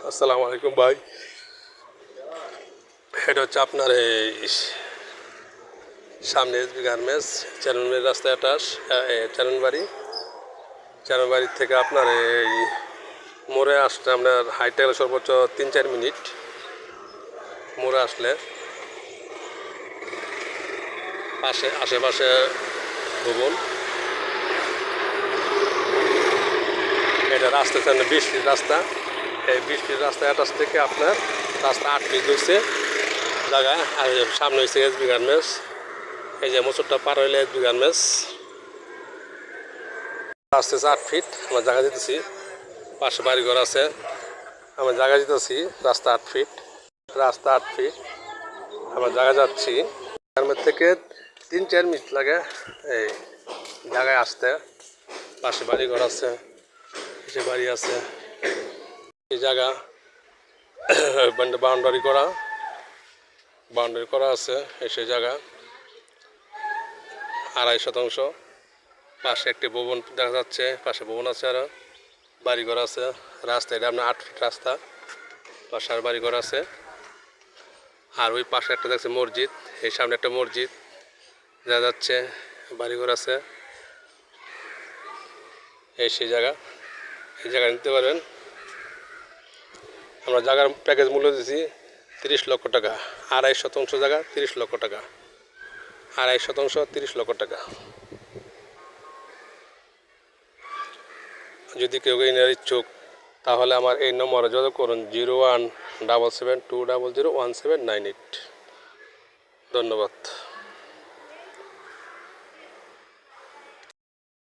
আসসালামু আলাইকুম ভাই। এটা হচ্ছে আপনার এই সামনে এসবি গার্মেন্টস চ্যানেল রাস্তায় চ্যানেলবাড়ির থেকে আপনার এই মোড়ে আসতে আপনার হাইটে গেলে সর্বোচ্চ 3-4 মিনিট। মোড়ে আসলে আশেপাশে ভবন, এটা রাস্তা 20 ফিট রাস্তা। এই 20 ফিট রাস্তা অ্যাটাচ থেকে আপনার রাস্তা 8 ফিট হয়েছে জায়গায়। আর সামনে হয়েছে এসবি গার্মেন্টস। এই যে মোচরটা পার হইলে এসবি গার্মেন্টস। রাস্তা 8 ফিট, আমরা জায়গা দিতেছি। পাশে বাড়িঘর আছে, আমরা জায়গা দিতেছি। রাস্তা 8 ফিট, আমরা জায়গা যাচ্ছি। গার্মেন্ট থেকে 3-4 মিনিট লাগে এই জায়গায় আসতে। পাশে বাড়িঘর আছে, সে বাড়ি আছে। এই জায়গা বাউন্ডারি করা আছে। সেই জায়গা 2.5 শতাংশ। পাশে একটি ভবন দেখা যাচ্ছে, পাশে ভবন আছে, আরও বাড়িঘর আছে। রাস্তা এটা আপনার 8 ফিট রাস্তা, পাশে আর বাড়িঘর আছে। আর ওই পাশে একটা দেখছে মসজিদ, এই সামনে একটা মসজিদ দেখা যাচ্ছে, বাড়িঘর আছে। সেই জায়গা, এই জায়গা নিতে পারবেন। আমরা জায়গার প্যাকেজ মূল্য দিয়েছি 30 লক্ষ টাকা। 2.5 শতাংশ জায়গা 30 লক্ষ টাকা। 2.5 শতাংশ 30 লক্ষ টাকা। যদি কেউ নেওয়ার ইচ্ছুক তাহলে আমার এই নম্বরে যোগাযোগ করুন 0177200178। ধন্যবাদ।